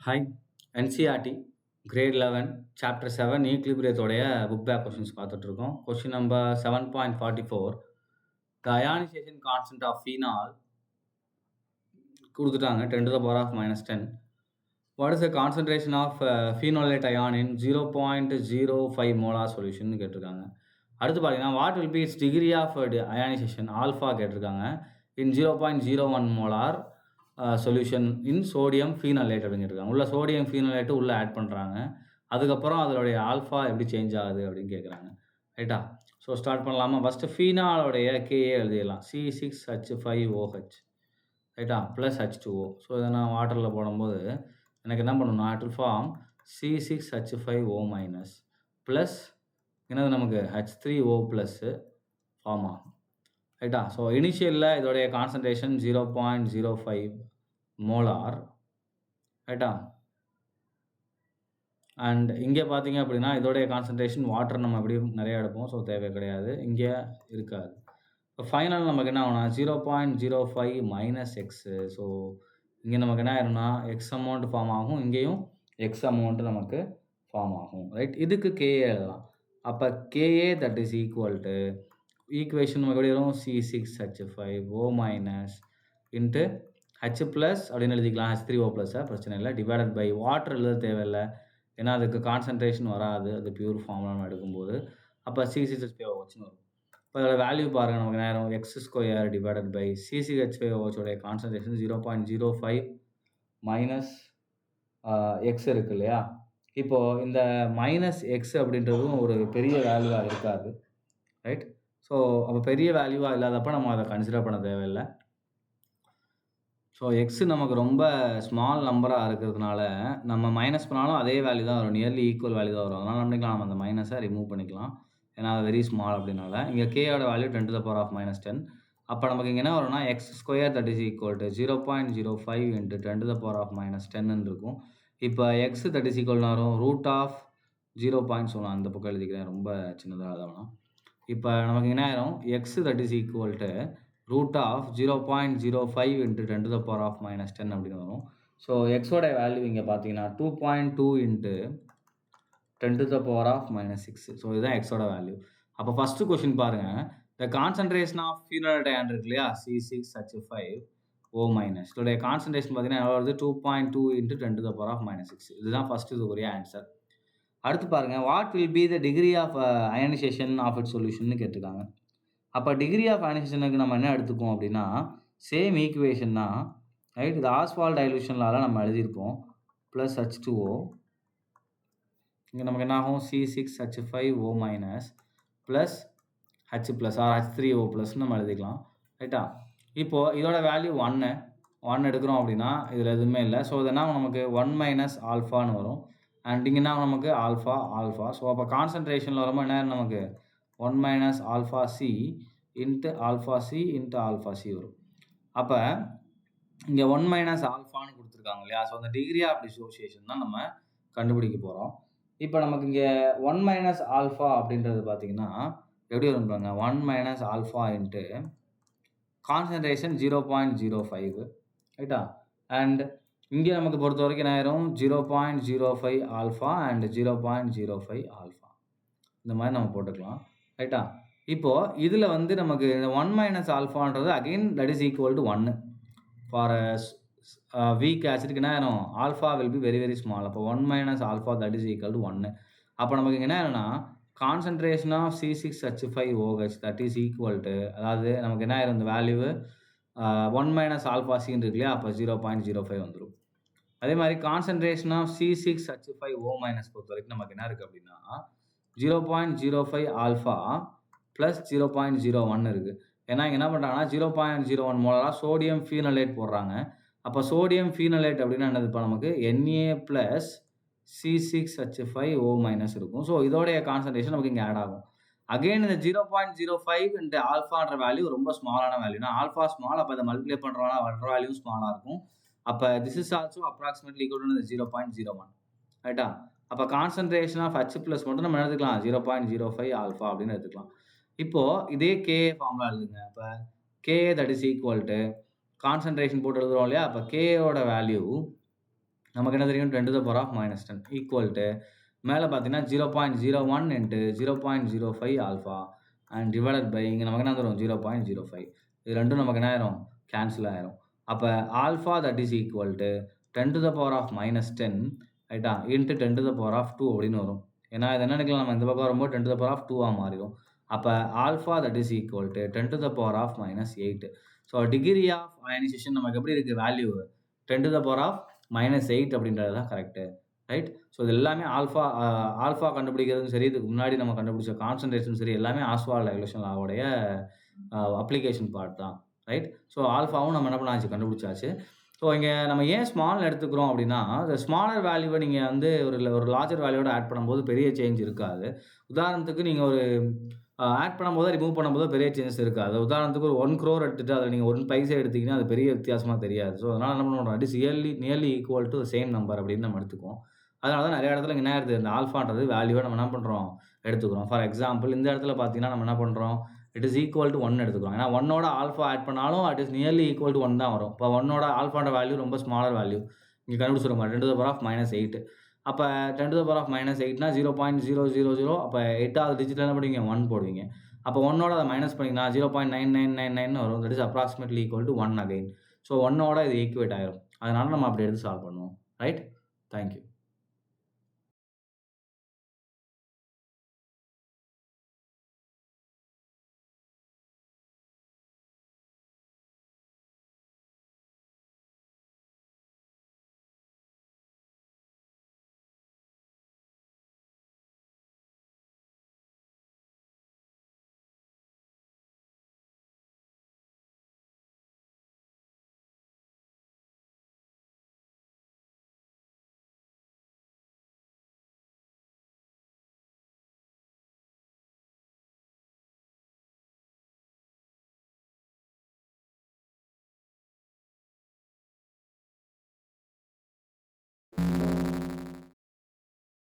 Hi NCERT grade 11 chapter 7 ஈக்லிபிரியத்தோடைய book back questions பார்த்துட்ருக்கோம். Question number 7.44 the ionisation constant of phenol கொடுத்துட்டாங்க 10 to the power of -10. What is the concentration of phenolate ion in 0.05 molar solution கேட்டிருக்காங்க. அடுத்து பார்த்தீங்கன்னா what will be its degree of ionisation alpha கேட்டிருக்காங்க in 0.01 molar solution in sodium phenolate அப்படின்னு கேட்டிருக்காங்க. உள்ள sodium ஃபீனாலேட்டு உள்ளே add பண்ணுறாங்க. அதுக்கப்புறம் அதனுடைய ஆல்ஃபா எப்படி சேஞ்ச் ஆகுது அப்படின்னு கேட்குறாங்க. ரைட்டா? ஸோ ஸ்டார்ட் பண்ணலாமா? ஃபஸ்ட்டு ஃபீனாலோடைய கேஏ எழுதிடலாம். C6H5OH ரைட்டா ப்ளஸ் H2O. ஸோ இதை நான் வாட்டரில் போடும்போது எனக்கு என்ன பண்ணணும்னா it will form C6H5O minus plus என்னது நமக்கு H3O ப்ளஸ்ஸு ஃபார்ம் ஆகும். ரைட்டா? ஸோ இனிஷியலில் இதோடைய கான்சன்ட்ரேஷன் 0.05 மோலார். ரைட்டா? அண்ட் இங்கே பார்த்தீங்க அப்படின்னா இதோடைய கான்சன்ட்ரேஷன் வாட்டர் நம்ம எப்படியும் நிறையா எடுப்போம். ஸோ தேவை கிடையாது, இங்கே இருக்காது. இப்போ ஃபைனல் நமக்கு என்ன ஆகும்னா 0.05 மைனஸ் எக்ஸு. ஸோ இங்கே நமக்கு என்ன ஆயிரும்னா எக்ஸ் அமௌண்ட் ஃபார்ம் ஆகும், இங்கேயும் எக்ஸ் அமௌண்ட்டு நமக்கு ஃபார்ம் ஆகும். ரைட்? இதுக்கு கேஏ எழுதலாம். அப்போ Ka that is equal to equation நமக்கு எப்படி வரும்? C6H5O minus into H plus அப்படின்னு எழுதிக்கலாம். H3O ப்ளஸ்ஸாக பிரச்சனை இல்லை. டிவைடட் பை வாட்டர் எழுத தேவையில்லை, ஏன்னா அதுக்கு கான்சன்ட்ரேஷன் வராது அது பியூர் ஃபார்முலா நம்ம எடுக்கும்போது. அப்போ C6H5OHன்னு வரும். இப்போ அதோட வேல்யூ பாருங்கள், நமக்கு நேரம் x² டிவைடட் பை C6H5OHோடைய கான்சன்ட்ரேஷன் 0.05 மைனஸ் எக்ஸ் இருக்கு இல்லையா? இப்போது இந்த மைனஸ் எக்ஸ் அப்படின்றதும் ஒரு பெரிய வேல்யூவாக இருக்காது. ரைட்? ஸோ அப்போ பெரிய வேல்யூவாக இல்லாதப்போ நம்ம அதை கன்சிடர் பண்ண தேவையில்லை. ஸோ எக்ஸு நமக்கு ரொம்ப ஸ்மால் நம்பராக இருக்கிறதுனால நம்ம மைனஸ் பண்ணாலும் அதே வேல்யூ தான் வரும், நியர்லி ஈக்குவல் வேல்யூ தான் வரும். அதனால் பண்ணிக்கலாம், நம்ம அந்த மைனஸை ரிமூவ் பண்ணிக்கலாம், ஏன்னா அது வெரி ஸ்மால் அப்படின்னால. இங்கே கேயோட value 10 to the power of -10. அப்போ நமக்கு இங்கே என்ன வரும்னா x² that is equal to 0.05 into 10 to the power of -10 இருக்கும். இப்போ எக்ஸ் தட் இஸ் ஈக்குவல்னு வரும் ரூட் ஆஃப் 0. சொல்லலாம், அந்த பக்கம் எழுதிக்கிறேன், ரொம்ப சின்னதாக எழுதலாம். இப்போ நமக்கு என்ன ஆயிரும் x that is equal to root of 0.05 into 10 to the power of -10 அப்படின்னு வரும். ஸோ எக்ஸோட வேல்யூ இங்கே பார்த்தீங்கன்னா 2.2 into 10 to the power of -6. So இதுதான் எக்ஸோட வேல்யூ. அப்போ ஃபஸ்ட்டு கொஷின் பாருங்கள், த கான்சன்ட்ரேஷன் ஆஃப் ஃபீனாலேட் அயான் இருக்கு இல்லையா, C6H5O மைனஸ் இதோடைய கான்சன்ட்ரேஷன் பார்த்தீங்கன்னா எவ்வளோ வருது? 2.2 into 10 to the power of -6. இதுதான் ஃபஸ்ட்டு இது ஒரே ஆன்சர். அடுத்து பாருங்கள், what will be the degree of ionisation of it solution கேட்டிருக்காங்க. அப்போ டிகிரி ஆஃப் அயனைசேஷனுக்கு நம்ம என்ன எடுத்துக்கோம் அப்படின்னா சேம் ஈக்குவேஷன் தான். ரைட்? இது ஆஸ்வால் டைலூஷன்லால நம்ம எழுதியிருப்போம். ப்ளஸ் H2O, இங்கே நமக்கு என்ன ஆகும்? C6H5O minus plus H plus or H3O ப்ளஸ்ன்னு நம்ம எழுதிக்கலாம். ரைட்டா? இப்போது இதோட வேல்யூ 1 எடுக்கிறோம் அப்படின்னா இதில் எதுவுமே இல்லை. ஸோ இதனால் நமக்கு 1 மைனஸ் ஆல்ஃபான்னு வரும். அண்ட் இங்கே என்ன நமக்கு ஆல்ஃபா. ஸோ அப்போ கான்சன்ட்ரேஷனில் வரும்போது என்ன நமக்கு 1 minus alpha C into alpha C into alpha C வரும். அப்போ இங்கே 1 மைனஸ் ஆல்ஃபான்னு கொடுத்துருக்காங்க இல்லையா? ஸோ அந்த டிகிரி ஆஃப் டிசோசியேஷன் தான் நம்ம கண்டுபிடிக்க போகிறோம். இப்போ நமக்கு இங்கே 1 மைனஸ் ஆல்ஃபா அப்படின்றது பார்த்தீங்கன்னா எப்படி வரும்பாங்க? 1 மைனஸ் ஆல்ஃபா இன்ட்டு கான்சன்ட்ரேஷன் 0.05. ரைட்டா? அண்ட் இங்கே நமக்கு பொறுத்த வரைக்கும் என்ன ஆயிரும்? 0.05 ஆல்ஃபா அண்ட் 0.05 ஆல்ஃபா, இந்த மாதிரி நம்ம போட்டுக்கலாம். ரைட்டா? இப்போது இதில் வந்து நமக்கு 1 மைனஸ் ஆல்ஃபான்றது again that is equal to 1 for weak ஆசிட்க்கு என்ன ஆயிரும்? Alpha will be very very small. அப்போ 1 minus alpha that is equal to 1. அப்போ நமக்கு இங்கே என்ன ஆயிரும்னா concentration of C6H5OH that is equal to, அதாவது நமக்கு என்ன ஆயிரும் இந்த வேல்யூ 1 மைனஸ் ஆல்ஃபா சின்னு இருக்கு இல்லையா? அப்போ 0.05 வந்துடும். அதே மாதிரி கான்சன்ட்ரேஷன் ஆஃப் C6H5O மைனஸ் பொறுத்த வரைக்கும் நமக்கு என்ன இருக்குது அப்படின்னா 0.05 ஆல்ஃபா ப்ளஸ் 0.01 இருக்குது. ஏன்னா இங்கே என்ன பண்ணுறாங்கன்னா 0.01 மோலாராக சோடியம் ஃபீனலேட் போடுறாங்க. அப்போ சோடியம் ஃபீனலேட் அப்படின்னா என்னது? இப்போ நமக்கு Na ப்ளஸ் C6H5O மைனஸ் இருக்கும். ஸோ இதோடைய கான்சன்ட்ரேஷன் நமக்கு இங்கே ஆட் ஆகும். அகெயின் இந்த 0.05 இன்ட்டு ஆல்ஃபான்ற வேல்யூ ரொம்ப ஸ்மாலான வேல்யூனா ஆல்ஃபா ஸ்மால். அப்போ இதை மல்டிப்ளை பண்ணுறோம்னா வர வேல்யூ ஸ்மாலாக இருக்கும். அப்போ this is also approximately equal to 0.01. ரைட்டா? அப்போ கான்சன்ட்ரேஷன் ஆஃப் H ப்ளஸ் மட்டும் நம்ம எடுத்துக்கலாம் 0.05 ஆல்ஃபா அப்படின்னு எடுத்துக்கலாம். இப்போது இதே கேஏ ஃபார்முலா எழுதுங்க. அப்போ Ka that is equal to concentration போட்டு எழுதுறோம் இல்லையா? அப்போ கேஏவோட வேல்யூ நமக்கு என்ன தெரியும் 10 to the power of -10 equal to மேல பார்த்தீங்கன்னா 0.01 into 0.05 alpha and divided by இங்க நமக்கு என்ன வரும் 0.05 இது ரெண்டும் நமக்கு என்ன ஆயிரும் கேன்சல் ஆயிரும். அப்ப alpha that is equal to 10 to the power of -10 ரைட்டா into 10 to the power of 2 அப்படின்னு வரும். ஏன்னா இது என்ன எடுக்கலாம் நம்ம இந்த பக்கம் வரும்போது 10 to the power of 2 மாறிடும். அப்ப alpha that is equal to 10 to the power of -8. So degree of ionisation நமக்கு எப்படி இருக்கு value 10 to the power of -8 அப்படின்றது தான் கரெக்ட் ரைட். ஸோ இது எல்லாமே ஆல்ஃபா கண்டுபிடிக்கிறதும் சரி, இதுக்கு முன்னாடி நம்ம கண்டுபிடிச்ச கான்சன்ட்ரேஷன் சரி, எல்லாமே ஆஸ்வால்ட் டைலூஷன் லாவோடைய அப்ளிகேஷன் பார்ட் தான் ரைட். ஸோ ஆல்ஃபாவும் நம்ம என்ன பண்ணாச்சு கண்டுபிடிச்சாச்சு. ஸோ இங்கே நம்ம ஏன் ஸ்மால் எடுத்துக்கிறோம் அப்படின்னா, அந்த ஸ்மாலர் வேல்யூவை நீங்கள் வந்து ஒரு லார்ஜர் வேல்யூவோட ஆட் பண்ணும்போது பெரிய சேஞ்ச் இருக்காது. உதாரணத்துக்கு நீங்கள் ஒரு ஆட் பண்ணும்போது ரிமூவ் பண்ணும்போது பெரிய சேஞ்சஸ் இருக்காது. உதாரணத்துக்கு ஒரு 1 crore எடுத்துட்டு அதில் நீங்கள் 1 பைசா எடுத்தீங்கன்னா அது பெரிய வித்தியாசமாக தெரியாது. ஸோ அதனால் என்ன பண்ணுவோம், it is nearly equal to same number அப்படின்னு நம்ம எடுத்துக்குவோம். அதனால தான் நிறைய இடத்துல என்ன ஆயிருது, இந்த ஆல்ஃபான்றது வேல்யூவை நம்ம என்ன பண்ணுறோம் எடுத்துக்கிறோம். ஃபார் எக்ஸாம்பிள் இந்த இடத்துல பார்த்தீங்கன்னா நம்ம என்ன பண்ணுறோம், இட் இஸ் ஈக்குவல் டு 1 எடுத்துக்கிறோம். ஏன்னா 1ஓட ஆல்ஃபா ஆட் பண்ணாலும் it is nearly equal to 1 தான் வரும். இப்போ 1ஓட ஆல்ஃபான்ற வேல்யூ ரொம்ப ஸ்மாலர் வேல்யூ இங்கே கண்டுபிடிச்சிருக்கோம் 10 to the power of -8. அப்போ 10 to the power of -8னா 0.000 அப்போ 8வது டிஜிட்டில் என்ன பண்ணுவீங்க 1 போடுவீங்க. அப்போ 1ஓட அதை மைனஸ் பண்ணிங்கன்னா 0.9999 வரும். That is approximately equal to 1 again. So 1ஓட இது ஈக்குவேட் ஆயிரும். அதனால நம்ம அப்படி எடுத்து சால்வ் பண்ணுவோம் ரைட். தேங்க்யூ.